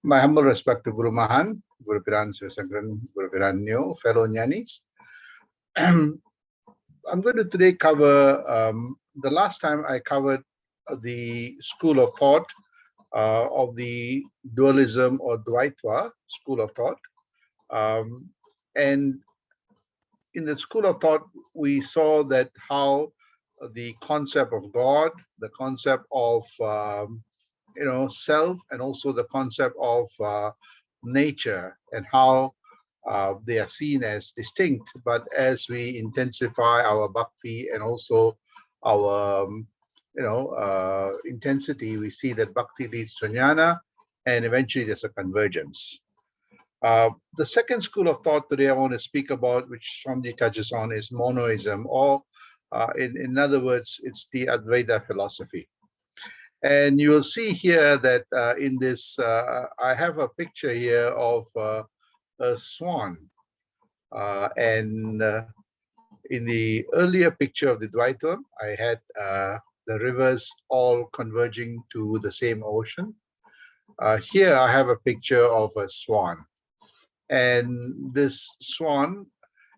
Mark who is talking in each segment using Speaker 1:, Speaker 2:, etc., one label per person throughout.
Speaker 1: My humble respect to Guru Mahan, Guru Piran Sivasangran, Guru Piranyo, fellow Jnanis. I'm going to today cover, the last time I covered the school of thought of the dualism or Advaita school of thought. And in the school of thought, we saw that how the concept of God, the concept of self, and also the concept of nature, and how they are seen as distinct. But as we intensify our bhakti and also our intensity, we see that bhakti leads to jnana, and eventually there's a convergence. The second school of thought today I want to speak about, which Swamiji touches on, is Monoism, or in other words, it's the Advaita philosophy. And you will see here that in this, I have a picture here of a swan. And in the earlier picture of the Advaita, I had the rivers all converging to the same ocean. Here I have a picture of a swan. And this swan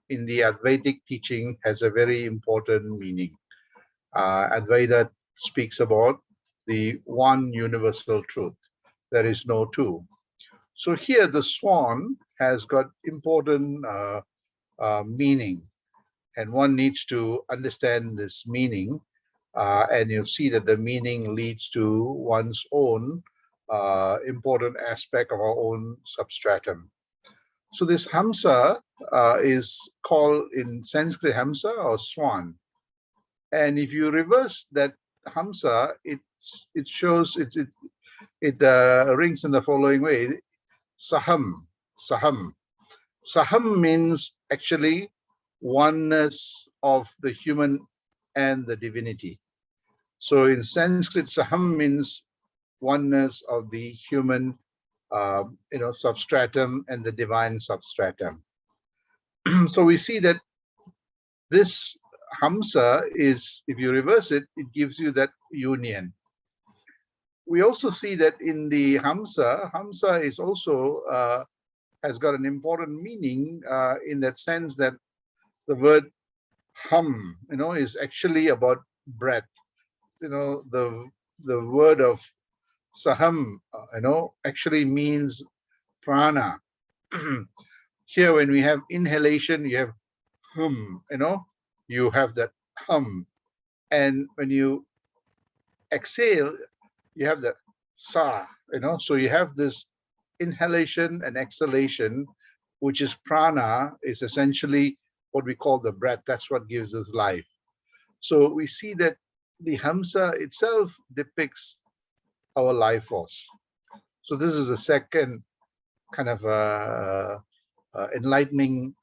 Speaker 1: in the Advaitic teaching has a very important meaning. Advaita speaks about the one universal truth. There is no two. So here the swan has got important meaning, and one needs to understand this meaning, and you'll see that the meaning leads to one's own important aspect of our own substratum. So this Hamsa is called in Sanskrit Hamsa or swan. And if you reverse that Hamsa, it rings in the following way: Saham, Saham. Saham means actually oneness of the human and the divinity. So in Sanskrit, Saham means oneness of the human substratum and the divine substratum. So we see that this Hamsa is, if you reverse it, it gives you that union. We also see that in the Hamsa is also has got an important meaning in that sense that the word hum, is actually about breath. The word of Saham, actually means prana. Here, when we have inhalation, you have hum, you have that hum. And when you exhale, you have the sa, so you have this inhalation and exhalation, which is prana, is essentially what we call the breath. That's what gives us life. So we see that the Hamsa itself depicts our life force. So this is the second kind of enlightening,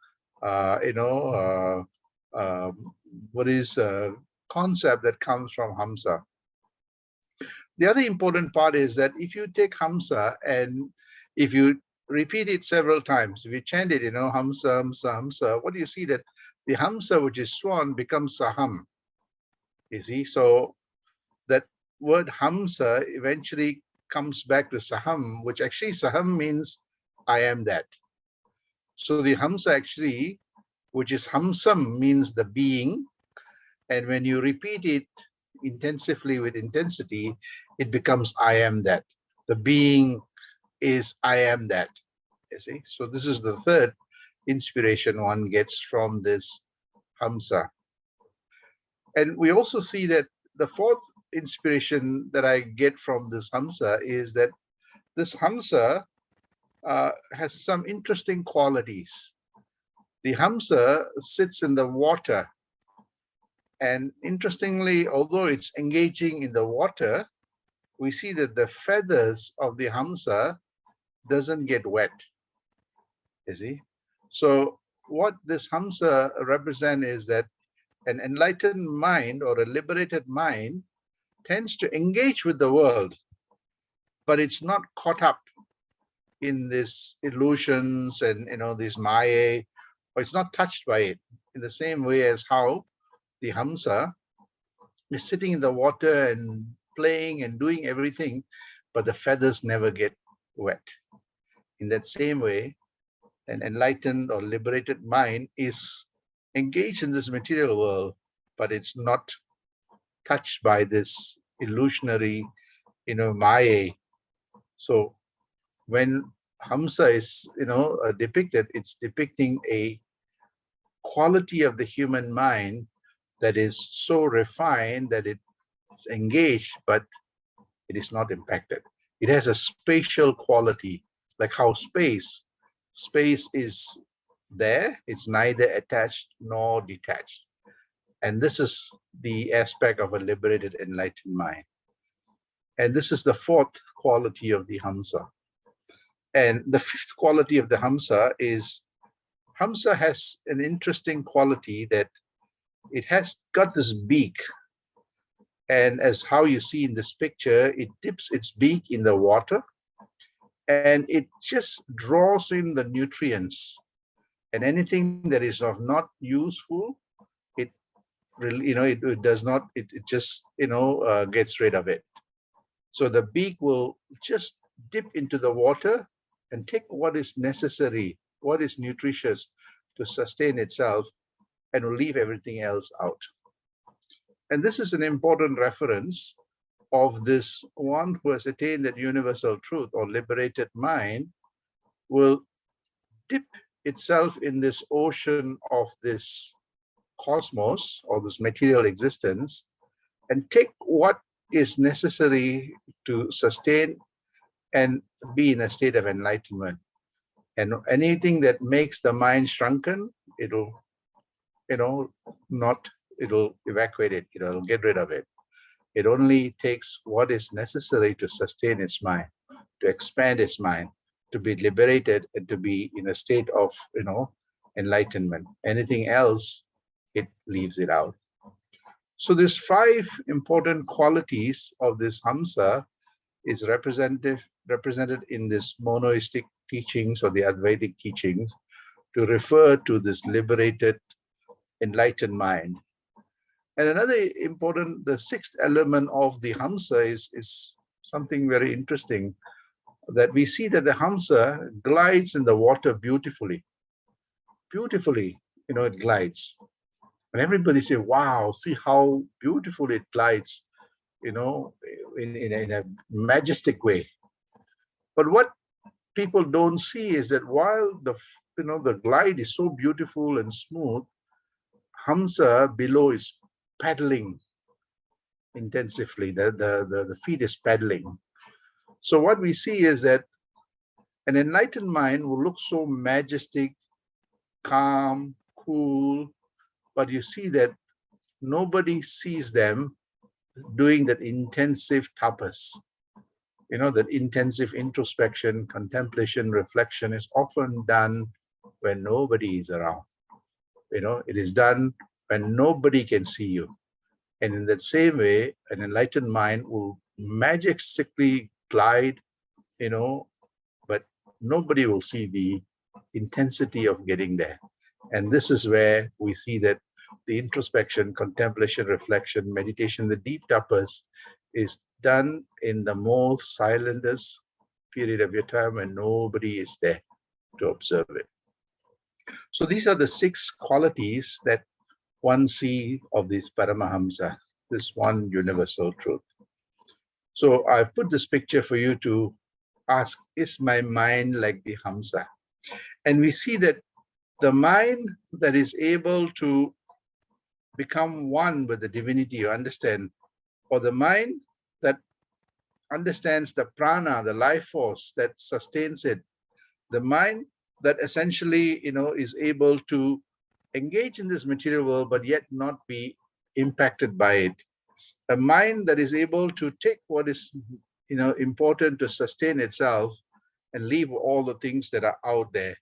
Speaker 1: what is concept that comes from Hamsa. The other important part is that if you take Hamsa and if you repeat it several times, if you chant it, Hamsa, Hamsa, Hamsa, what do you see? That the Hamsa, which is swan, becomes Saham. You see, so that word Hamsa eventually comes back to Saham, which actually Saham means I am that. So the Hamsa actually, which is Hamsam, means the being. And when you repeat it intensively with intensity, it becomes I am that. The being is I am that. You see? So this is the third inspiration one gets from this Hamsa. And we also see that the fourth inspiration that I get from this Hamsa is that this Hamsa has some interesting qualities. The Hamsa sits in the water. And interestingly, although it's engaging in the water, we see that the feathers of the Hamsa doesn't get wet. You see? So what this Hamsa represents is that an enlightened mind or a liberated mind tends to engage with the world, but it's not caught up in these illusions and this maya, or it's not touched by it in the same way as how the Hamsa is sitting in the water and playing and doing everything, but the feathers never get wet. In that same way, an enlightened or liberated mind is engaged in this material world, but it's not touched by this illusionary, maya. So when Hamsa is, depicted, it's depicting a quality of the human mind that is so refined that it's engaged, but it is not impacted. It has a spatial quality, like how space is there. It's neither attached nor detached. And this is the aspect of a liberated, enlightened mind. And this is the fourth quality of the Hamsa. And the fifth quality of the Hamsa is, Hamsa has an interesting quality that it has got this beak. And as how you see in this picture, it dips its beak in the water and it just draws in the nutrients. And anything that is of not useful, it really, it does not, it just, gets rid of it. So the beak will just dip into the water and take what is necessary, what is nutritious to sustain itself, and will leave everything else out. And this is an important reference of this one who has attained that universal truth or liberated mind will dip itself in this ocean of this cosmos or this material existence and take what is necessary to sustain and be in a state of enlightenment. And anything that makes the mind shrunken, it'll, it'll evacuate it, it'll get rid of it. It only takes what is necessary to sustain its mind, to expand its mind, to be liberated and to be in a state of, enlightenment. Anything else, it leaves it out. So these five important qualities of this Hamsa is represented in this monoistic teachings or the Advaitic teachings to refer to this liberated, enlightened mind. And another important, the sixth element of the Hamsa is something very interesting, that we see that the Hamsa glides in the water beautifully. Beautifully, it glides. And everybody say, wow, see how beautiful it glides, in a majestic way. But what people don't see is that while the glide is so beautiful and smooth, Hamsa below is paddling intensively. The feet is paddling. So what we see is that an enlightened mind will look so majestic, calm, cool, but you see that nobody sees them doing that intensive tapas. That intensive introspection, contemplation, reflection is often done when nobody is around. It is done when nobody can see you. And in that same way, an enlightened mind will majestically glide, but nobody will see the intensity of getting there. And this is where we see that the introspection, contemplation, reflection, meditation, the deep tapas is done in the most silentest period of your time when nobody is there to observe it. So these are the six qualities that one sees of this Paramahamsa, this one universal truth. So I've put this picture for you to ask, is my mind like the Hamsa? And we see that the mind that is able to become one with the divinity, you understand, or the mind that understands the prana, the life force that sustains it, the mind that essentially, is able to engage in this material world, but yet not be impacted by it. A mind that is able to take what is, important to sustain itself and leave all the things that are out there.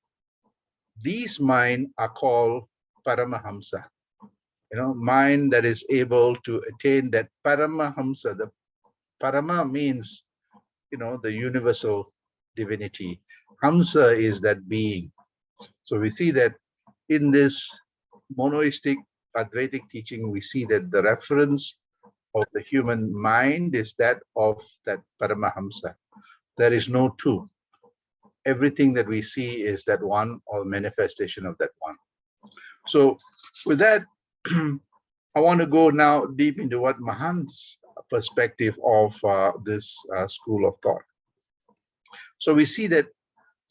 Speaker 1: These mind are called Paramahamsa. Mind that is able to attain that Paramahamsa. The Parama means, the universal divinity. Hamsa is that being. So we see that in this monoistic Advaitic teaching, we see that the reference of the human mind is that of that Paramahamsa. There is no two. everything that we see is that one or manifestation of that one. So with that, I want to go now deep into what Mahan's perspective of this school of thought. So we see that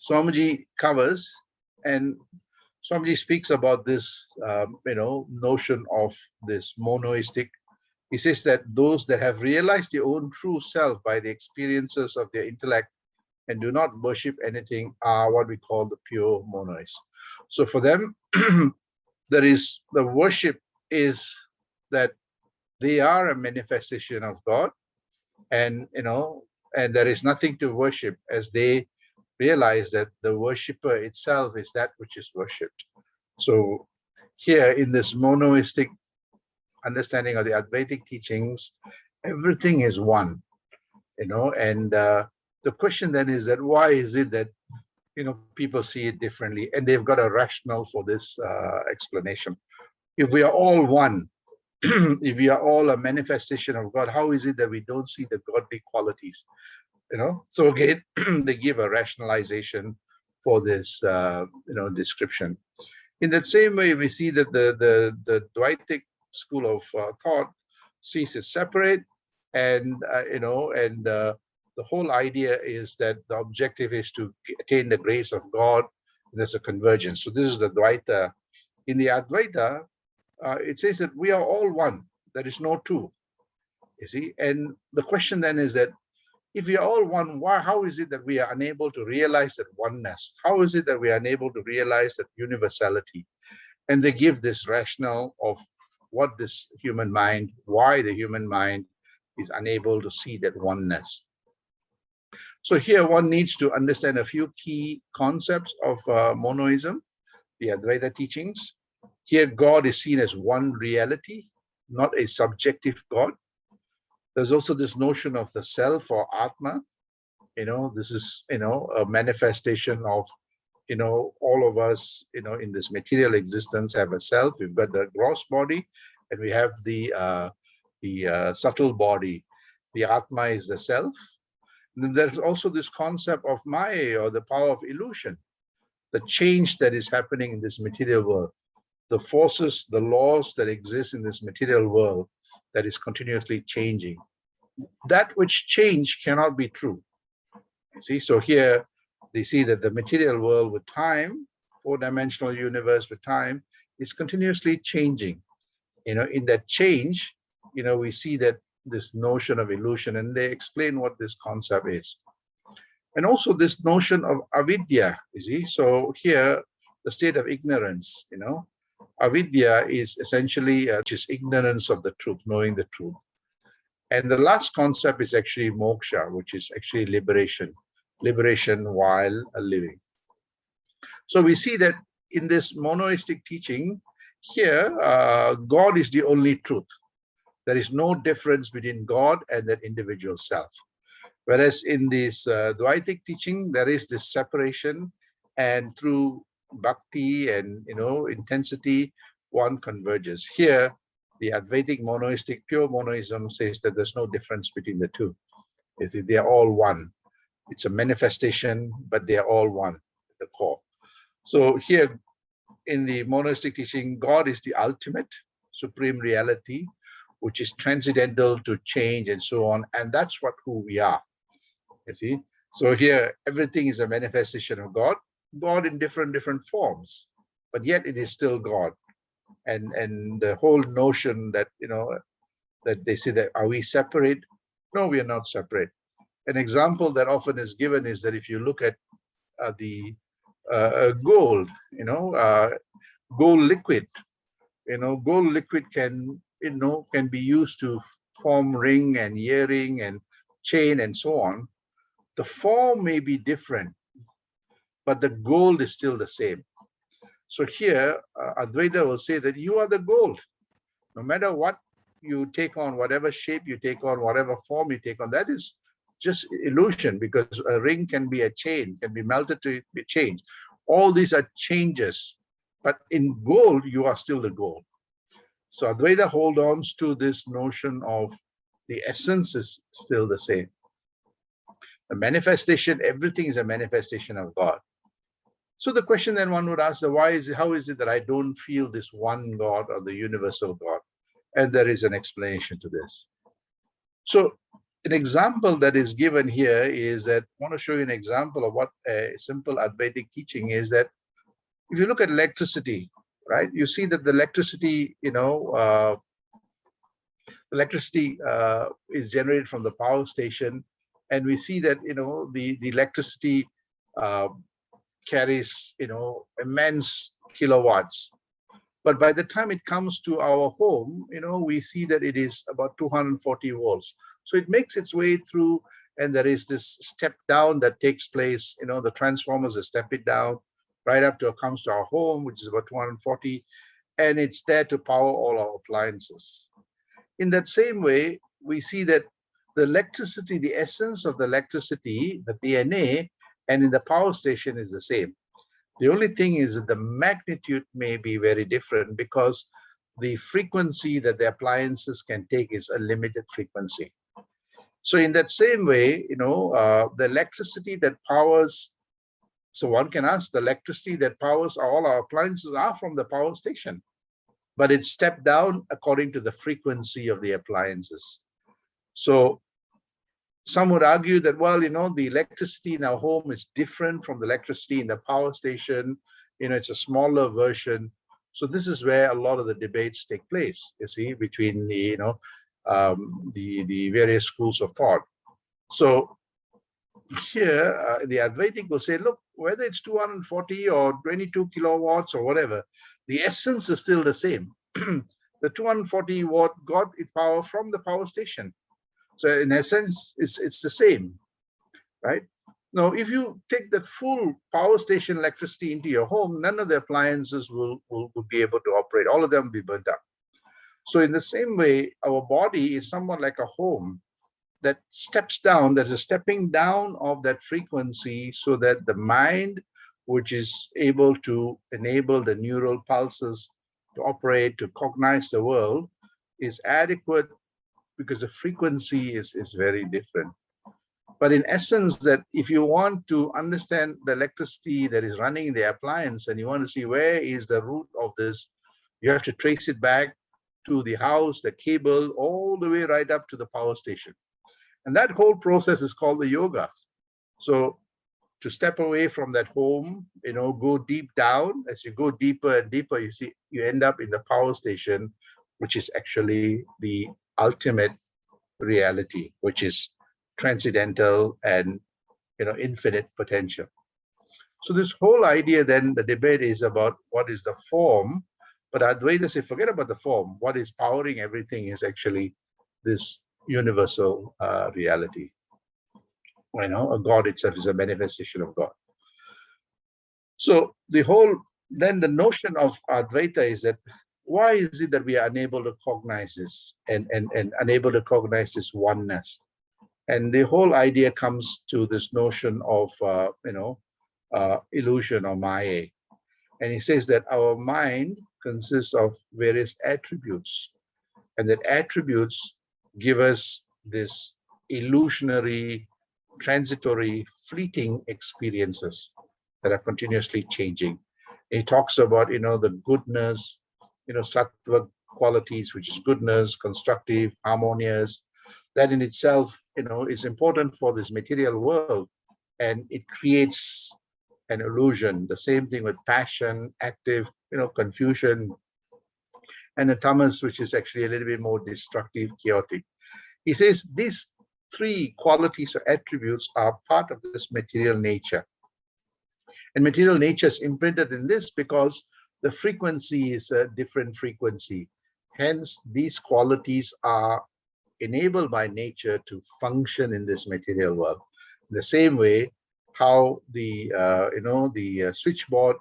Speaker 1: Swamiji covers, and Swamiji speaks about this, notion of this monoistic. He says that those that have realized their own true self by the experiences of their intellect and do not worship anything are what we call the pure monoists. So for them, there is the worship is that they are a manifestation of God, and and there is nothing to worship, as they realize that the worshipper itself is that which is worshipped. So here in this monoistic understanding of the Advaitic teachings, everything is one, and the question then is that why is it that people see it differently, and they've got a rationale for this explanation. If we are all one, if we are all a manifestation of God, how is it that we don't see the godly qualities? So again, they give a rationalization for this description. In that same way, we see that the Advaitic school of thought sees it separate, and the whole idea is that the objective is to attain the grace of God. There's a convergence. So this is the Advaita. In the Advaita, it says that we are all one. There is no two. You see, and the question then is that if we are all one, how is it that we are unable to realize that oneness? How is it that we are unable to realize that universality? And they give this rationale of what this human mind, why the human mind is unable to see that oneness. So here one needs to understand a few key concepts of monoism, the Advaita teachings. Here God is seen as one reality, not a subjective God. There's also this notion of the self or Atma. This is, a manifestation of, all of us, in this material existence have a self. We've got the gross body, and we have the subtle body. The Atma is the self. And then there's also this concept of Maya, or the power of illusion, the change that is happening in this material world, the forces, the laws that exist in this material world that is continuously changing. That which change cannot be true. You see, so here they see that the material world with time, four-dimensional universe with time, is continuously changing. In that change, we see that this notion of illusion, and they explain what this concept is. And also this notion of avidya, you see. So here, the state of ignorance, avidya is essentially just ignorance of the truth, knowing the truth. And the last concept is actually moksha, which is actually liberation while living. So we see that in this monoistic teaching, here, God is the only truth. There is no difference between God and that individual self. Whereas in this Advaitic teaching, there is this separation, and through bhakti and intensity, one converges. Here, the Advaitic monoistic pure monoism says that there's no difference between the two. They are all one. It's a manifestation, but they are all one at the core. So here, in the monoistic teaching, God is the ultimate supreme reality, which is transcendental to change and so on. And that's who we are. You see? So here, everything is a manifestation of God in different forms, but yet it is still God. And the whole notion that, that they say that, are we separate? No, we are not separate. An example that often is given is that if you look at the gold, gold liquid, gold liquid can be used to form ring and earring and chain and so on. The form may be different, but the gold is still the same. So here, Advaita will say that you are the gold. No matter what you take on, whatever shape you take on, whatever form you take on, that is just illusion, because a ring can be a chain, can be melted to be changed. All these are changes, but in gold, you are still the gold. So Advaita holds on to this notion of the essence is still the same. The manifestation, everything is a manifestation of God. So the question then one would ask, how is it that I don't feel this one God or the universal God? And there is an explanation to this. So an example that is given here is that I want to show you an example of what a simple Advaitic teaching is, that if you look at electricity, right, you see that the electricity, is generated from the power station, and we see that the electricity carries immense kilowatts. But by the time it comes to our home, we see that it is about 240 volts. So it makes its way through, and there is this step down that takes place. The transformers step it down right up to it comes to our home, which is about 240, and it's there to power all our appliances. In that same way, we see that the electricity, the essence of the electricity, the DNA, and in the power station is the same. The only thing is that the magnitude may be very different, because the frequency that the appliances can take is a limited frequency. So in that same way, the electricity that powers, so one can ask, the electricity that powers all our appliances are from the power station, but it's stepped down according to the frequency of the appliances. So some would argue that, well, the electricity in our home is different from the electricity in the power station. It's a smaller version. So this is where a lot of the debates take place, you see, between the various schools of thought. So here, the Advaitic will say, look, whether it's 240 or 22 kilowatts or whatever, the essence is still the same. The 240 watt got its power from the power station. So in essence, it's the same, right? Now, if you take the full power station electricity into your home, none of the appliances will be able to operate. All of them will be burnt up. So in the same way, our body is somewhat like a home that steps down. There's a stepping down of that frequency, so that the mind, which is able to enable the neural pulses to operate, to cognize the world, is adequate, because the frequency is very different. But in essence, that if you want to understand the electricity that is running in the appliance, and you want to see where is the root of this, you have to trace it back to the house, the cable, all the way right up to the power station. And that whole process is called the yoga. So to step away from that home, go deep down. As you go deeper and deeper, you end up in the power station, which is actually the ultimate reality, which is transcendental and infinite potential. So this whole idea, then the debate is about what is the form, but Advaita say forget about the form. What is powering everything is actually this universal reality. A God itself is a manifestation of God. So then the notion of Advaita is that, why is it that we are unable to cognize this and unable to cognize this oneness? And the whole idea comes to this notion of illusion or maya. And he says that our mind consists of various attributes, and that attributes give us this illusionary, transitory, fleeting experiences that are continuously changing. He talks about the goodness, sattva qualities, which is goodness, constructive, harmonious. That in itself is important for this material world, and it creates an illusion. The same thing with passion, active, confusion, and the tamas, which is actually a little bit more destructive, chaotic. He says these three qualities or attributes are part of this material nature. And material nature is imprinted in this because the frequency is a different frequency. Hence, these qualities are enabled by nature to function in this material world. In the same way, how the switchboard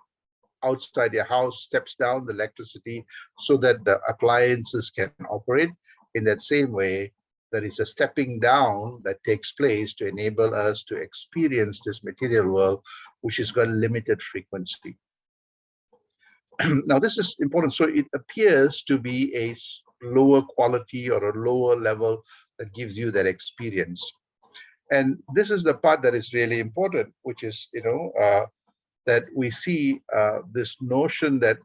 Speaker 1: outside your house steps down the electricity so that the appliances can operate. In that same way, there is a stepping down that takes place to enable us to experience this material world, which has got a limited frequency. Now, this is important. So it appears to be a lower quality or a lower level that gives you that experience. And this is the part that is really important, which is, that we see this notion that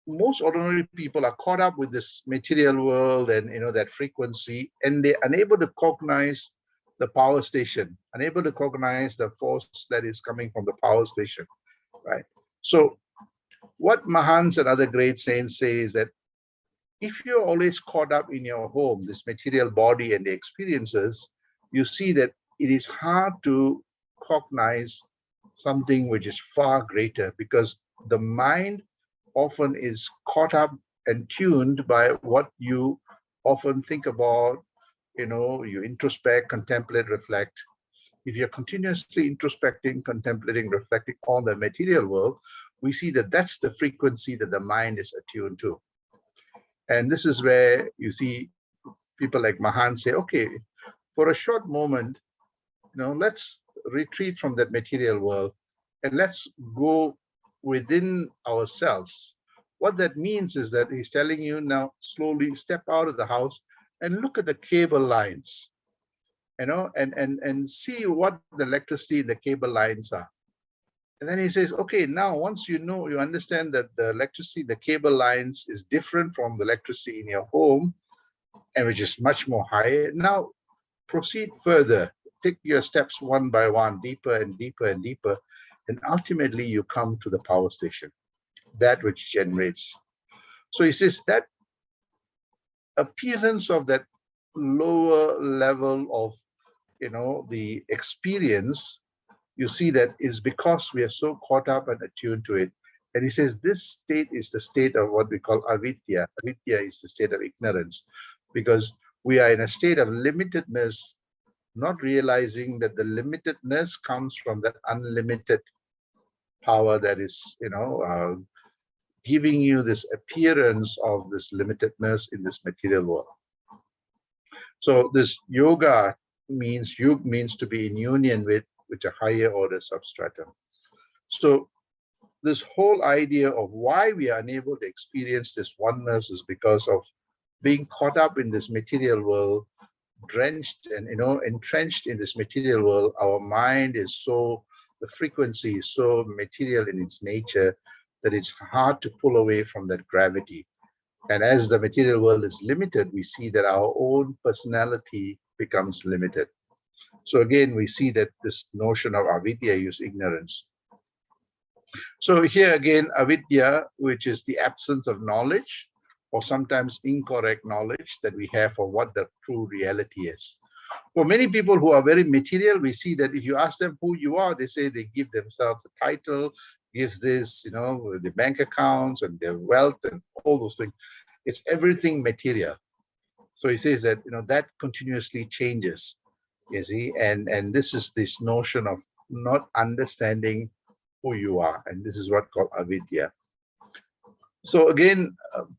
Speaker 1: most ordinary people are caught up with this material world and, that frequency, and they're unable to cognize the power station, unable to cognize the force that is coming from the power station, right? So what Mahans and other great saints say is that if you're always caught up in your home, this material body and the experiences, you see that it is hard to cognize something which is far greater, because the mind often is caught up and tuned by what you often think about, you introspect, contemplate, reflect. If you're continuously introspecting, contemplating, reflecting on the material world, we see that that's the frequency that the mind is attuned to. And this is where you see people like Mahan say, okay, for a short moment, let's retreat from that material world and let's go within ourselves. What that means is that he's telling you now, slowly step out of the house and look at the cable lines, and see what the electricity in the cable lines are. And then he says, okay, now once you understand that the electricity, the cable lines is different from the electricity in your home, and which is much more higher. Now proceed further, take your steps one by one, deeper and deeper and deeper, and ultimately you come to the power station, that which generates. So he says that appearance of that lower level of, the experience, you see that is because we are so caught up and attuned to it. And he says this state is the state of what we call avidya. Avidya is the state of ignorance, because we are in a state of limitedness, not realizing that the limitedness comes from that unlimited power that is, giving you this appearance of this limitedness in this material world. So this yoga means to be in union with a higher order substratum. So this whole idea of why we are unable to experience this oneness is because of being caught up in this material world, drenched and entrenched in this material world. Our mind is the frequency is so material in its nature that it's hard to pull away from that gravity. And as the material world is limited, we see that our own personality becomes limited. So again, we see that this notion of avidya is ignorance. So here again, avidya, which is the absence of knowledge, or sometimes incorrect knowledge that we have of what the true reality is. For many people who are very material, we see that if you ask them who you are, they say they give themselves a title, gives this, the bank accounts and their wealth and all those things. It's everything material. So he says that, that continuously changes, you see, and this is this notion of not understanding who you are. And this is what called avidya. So again,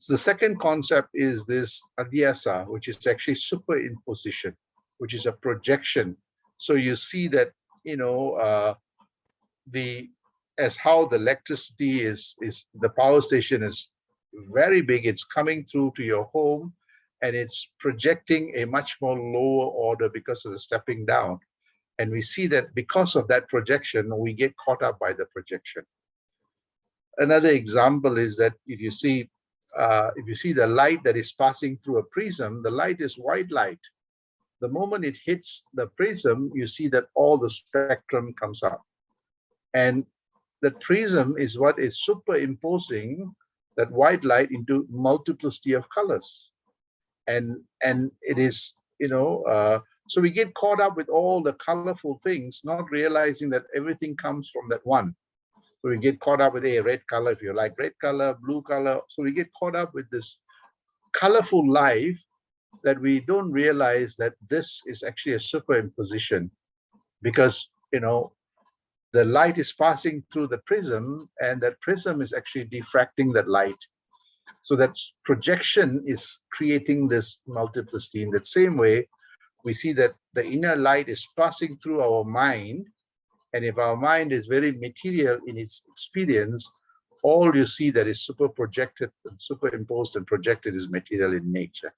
Speaker 1: the second concept is this adhyasa, which is actually superimposition, which is a projection. So you see that, as how the electricity is the power station is very big, it's coming through to your home, and it's projecting a much more lower order because of the stepping down. And we see that because of that projection, we get caught up by the projection. Another example is that if you see the light that is passing through a prism, the light is white light. The moment it hits the prism, you see that all the spectrum comes up. And the prism is what is superimposing that white light into multiplicity of colors. And it is, so we get caught up with all the colorful things, not realizing that everything comes from that one. So we get caught up with a red color, if you like red color, blue color. So we get caught up with this colorful life that we don't realize that this is actually a superimposition, because, the light is passing through the prism, and that prism is actually diffracting that light. So that projection is creating this multiplicity. In that same way, we see that the inner light is passing through our mind. And if our mind is very material in its experience, all you see that is super projected and superimposed and projected is material in nature.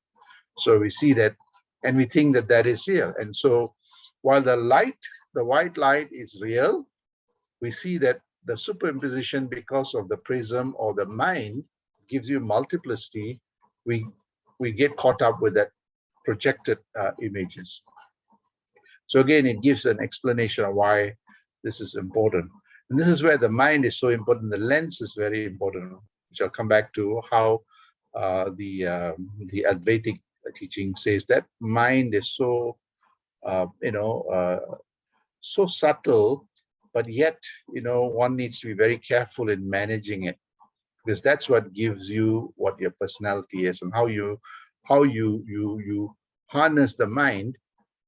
Speaker 1: So we see that, and we think that that is real. And so While the white light is real, we see that the superimposition, because of the prism or the mind, gives you multiplicity. We get caught up with that projected images. So again, it gives an explanation of why this is important. And this is where the mind is so important. The lens is very important, which I'll come back to, how the Advaitic teaching says that mind is so, so subtle, but yet, one needs to be very careful in managing it, because that's what gives you what your personality is, and how you harness the mind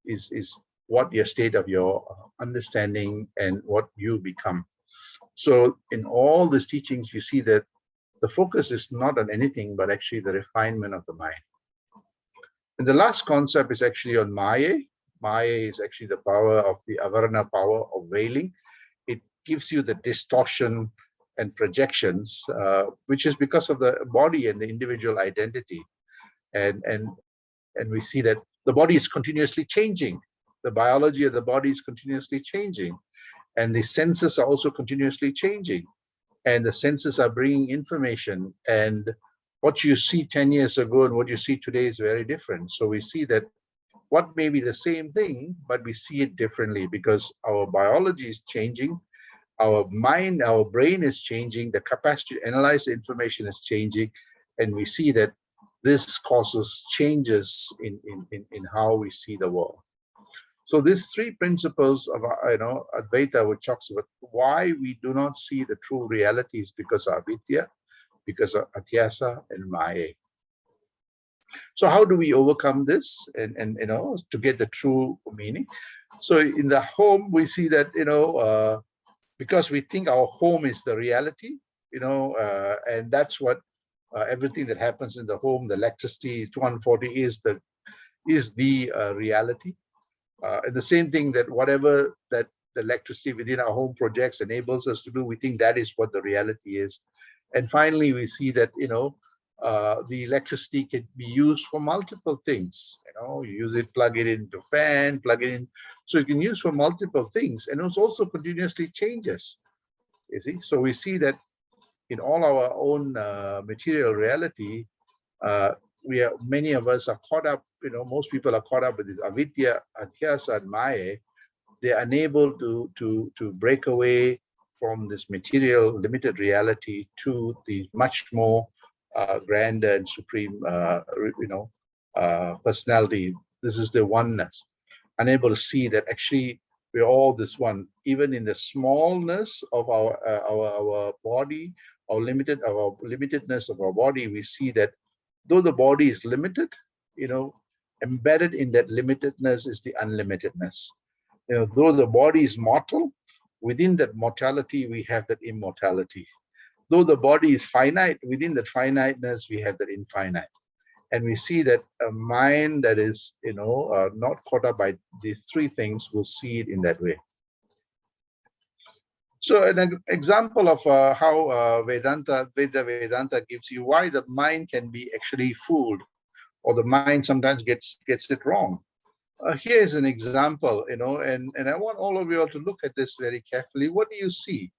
Speaker 1: is what your state of your understanding and what you become. So in all these teachings, you see that the focus is not on anything but actually the refinement of the mind. And the last concept is actually on Maya. Maya is actually the power of the avarana power of veiling. It gives you the distortion and projections, which is because of the body and the individual identity. And we see that the body is continuously changing. The biology of the body is continuously changing. And the senses are also continuously changing. And the senses are bringing information. And what you see 10 years ago and what you see today is very different. So we see that what may be the same thing, but we see it differently because our biology is changing. Our mind, our brain is changing. The capacity to analyze the information is changing. And we see that this causes changes in how we see the world. So these three principles of Advaita, which talks about why we do not see the true realities, because of avidya, because of atyasa and maya. So how do we overcome this and to get the true meaning? So in the home, we see that because we think our home is the reality, and that's what everything that happens in the home, the electricity 240 is the reality. And the same thing, that whatever that the electricity within our home projects enables us to do, we think that is what the reality is. And finally, we see that the electricity can be used for multiple things. You use it, plug it into fan, plug it in, so you can use for multiple things, and it also continuously changes. You see, so we see that in all our own material reality, many of us are caught up. Most people are caught up with this avidya, atyasa, and maya. They are unable to break away from this material limited reality to the much more grander and supreme, personality. This is the oneness. Unable to see that actually we're all this one, even in the smallness of our body, our limitedness of our body. We see that though the body is limited, embedded in that limitedness is the unlimitedness. Though the body is mortal, within that mortality we have that immortality. Though the body is finite, within that finiteness we have that infinite. And we see that a mind that is, not caught up by these three things will see it in that way. So an example of how Vedanta gives you why the mind can be actually fooled, or the mind sometimes gets it wrong. Here is an example, and I want all of you all to look at this very carefully. What do you see?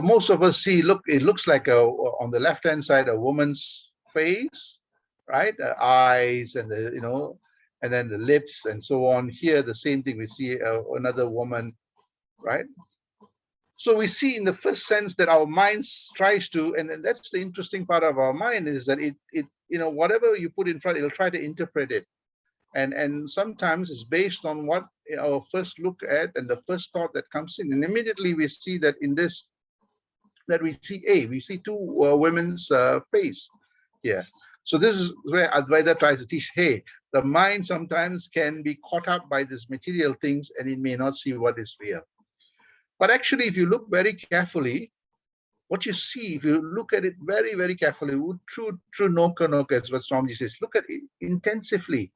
Speaker 1: Most of us see, it looks like on the left-hand side, a woman's face, right? Eyes and and then the lips and so on. Here, the same thing. We see another woman, right? So we see in the first sense that our minds tries to, and that's the interesting part of our mind, is that it whatever you put in front, it'll try to interpret it. And sometimes it's based on what our first look at and the first thought that comes in. And immediately we see that in this, that we see two women's face here. So this is where Advaita tries to teach, hey, the mind sometimes can be caught up by these material things and it may not see what is real. But actually, if you look very carefully, what you see, if you look at it very, very carefully, true noka, as what Swamiji says, look at it intensively.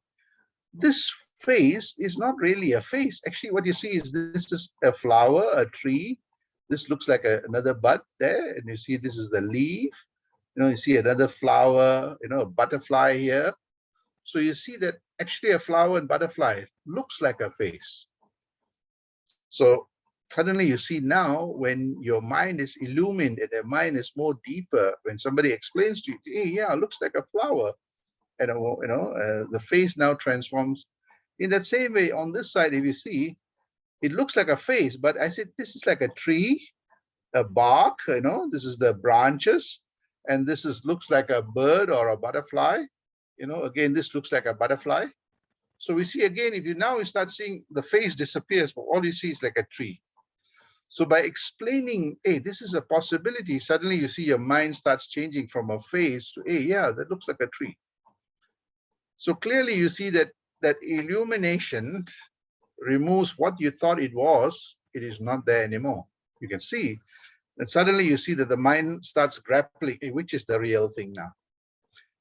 Speaker 1: This face is not really a face. Actually, what you see is this is a flower, a tree. This looks like another bud there. And you see this is the leaf. You see another flower, a butterfly here. So you see that actually a flower and butterfly looks like a face. So suddenly you see now when your mind is illumined and your mind is more deeper, when somebody explains to you, hey, yeah, it looks like a flower, and the face now transforms. In that same way, on this side, if you see, it looks like a face, but I said this is like a tree, a bark, this is the branches, and this is looks like a bird or a butterfly. Again, this looks like a butterfly. So we see again, if you now start seeing the face disappears, but all you see is like a tree. So by explaining, hey, this is a possibility, suddenly you see your mind starts changing from a face to, hey, yeah, that looks like a tree. So clearly you see that illumination removes what you thought it was. It is not there anymore. You can see that suddenly you see that the mind starts grappling, hey, which is the real thing now.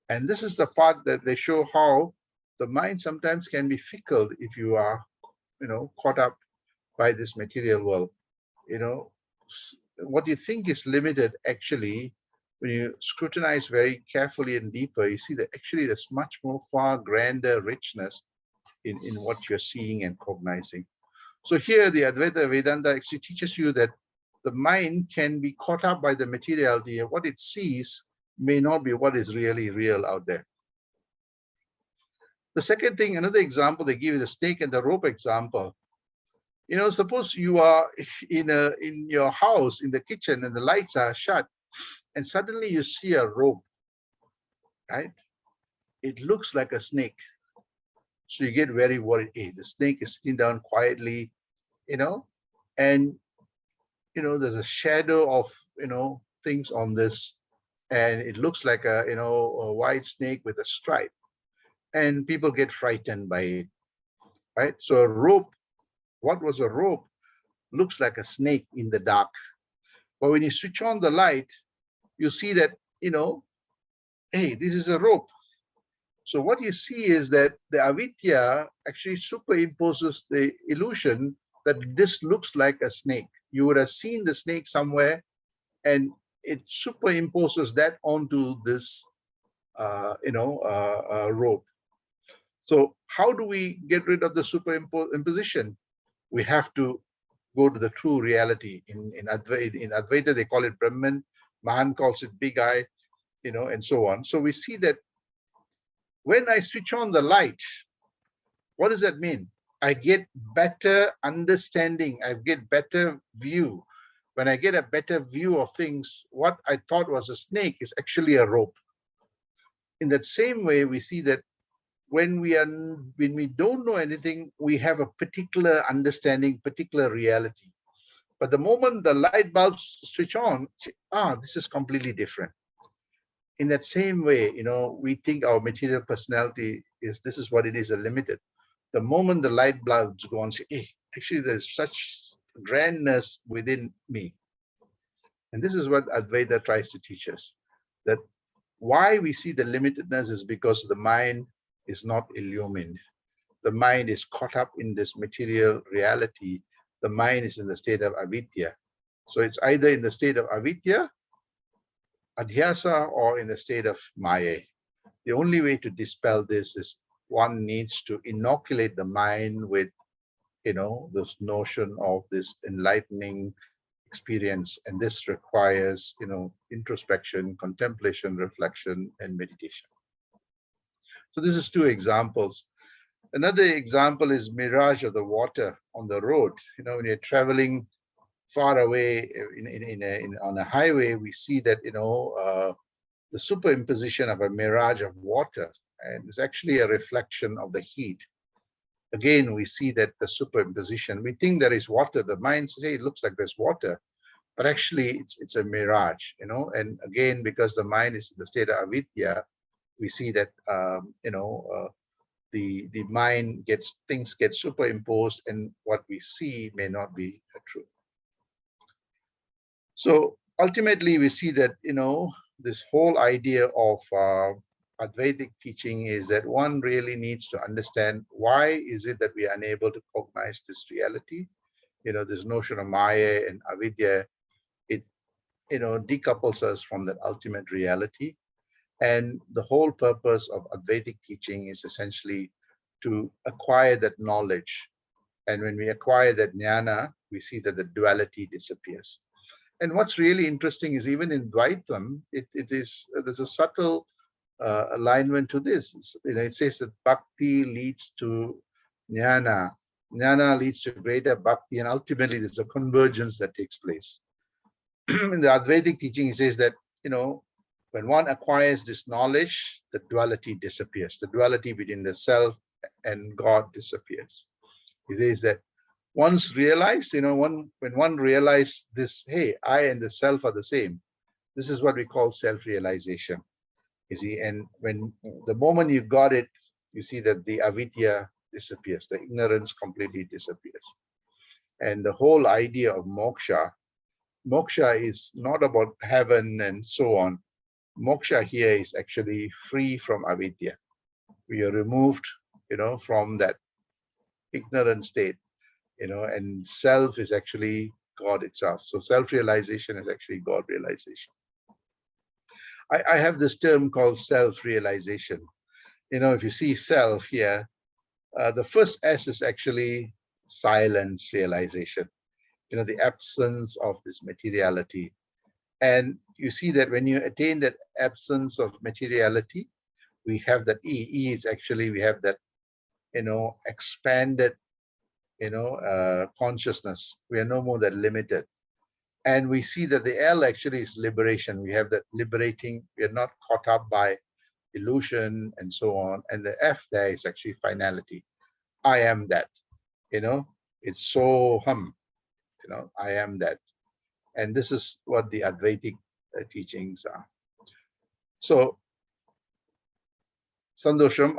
Speaker 1: And this is the part that they show how the mind sometimes can be fickle if you are, caught up by this material world. What you think is limited, actually, when you scrutinize very carefully and deeper, you see that actually there's much more far grander richness in what you're seeing and cognizing. So here the Advaita Vedanta actually teaches you that the mind can be caught up by the materiality, and what it sees may not be what is really real out there. The second thing, another example they give is the snake and the rope example. Suppose you are in your house, in the kitchen, and the lights are shut, and suddenly you see a rope, right? It looks like a snake. So you get very worried. Hey, the snake is sitting down quietly, and there's a shadow of things on this, and it looks like a white snake with a stripe, and people get frightened by it, right? So a rope, what was a rope, looks like a snake in the dark. But when you switch on the light, you see that, hey, this is a rope. So what you see is that the avidya actually superimposes the illusion that this looks like a snake. You would have seen the snake somewhere, and it superimposes that onto this, rope. So how do we get rid of the superimposition? We have to go to the true reality. In Advaita, they call it Brahman. Mahan calls it big I, and so on. So we see that when I switch on the light, what does that mean? I get better understanding. I get better view. When I get a better view of things, what I thought was a snake is actually a rope. In that same way, we see that when we don't know anything, we have a particular understanding, particular reality. But the moment the light bulbs switch on, this is completely different. In that same way, we think our material personality this is what it is, a limited. The moment the light bulbs go on, say, hey, actually there's such grandness within me. And this is what Advaita tries to teach us, that why we see the limitedness is because the mind is not illumined. The mind is caught up in this material reality. The mind is in the state of avidya. So it's either in the state of avidya, adhyasa, or in the state of maya. The only way to dispel this is one needs to inoculate the mind with, this notion of this enlightening experience. And this requires, introspection, contemplation, reflection, and meditation. So this is two examples. Another example is mirage of the water on the road. When you're traveling far away on a highway, we see that, the superimposition of a mirage of water, and it's actually a reflection of the heat. Again, we see that the superimposition, we think there is water. The mind says, hey, it looks like there's water, but actually it's a mirage, and again, because the mind is in the state of avidya, we see that, the mind things get superimposed, and what we see may not be true. So ultimately, we see that, this whole idea of Advaitic teaching is that one really needs to understand why is it that we are unable to cognize this reality. This notion of Maya and Avidya, it, decouples us from that ultimate reality. And the whole purpose of Advaitic teaching is essentially to acquire that knowledge. And when we acquire that jnana, we see that the duality disappears. And what's really interesting is even in Dvaitam, there's a subtle alignment to this. It says that bhakti leads to jnana, jnana leads to greater bhakti, and ultimately there's a convergence that takes place. In the Advaitic teaching, he says that, when one acquires this knowledge, the duality disappears. The duality between the self and God disappears. He says that once realized, when one realizes this, hey, I and the self are the same, this is what we call self-realization. You see, and when the moment you got it, you see that the avidya disappears, the ignorance completely disappears. And the whole idea of moksha is not about heaven and so on. Moksha here is actually free from avidya. We are removed, from that ignorant state, and self is actually God itself. So self-realization is actually God realization. I have this term called self-realization. If you see self here, the first S is actually silence realization, the absence of this materiality. And you see that when you attain that absence of materiality, we have that E. E is actually, we have that, expanded, consciousness. We are no more that limited. And we see that the L actually is liberation. We have that liberating, we are not caught up by illusion and so on. And the F there is actually finality. I am that, it's so I am that. And this is what the Advaitic teachings are. So, Sandosham,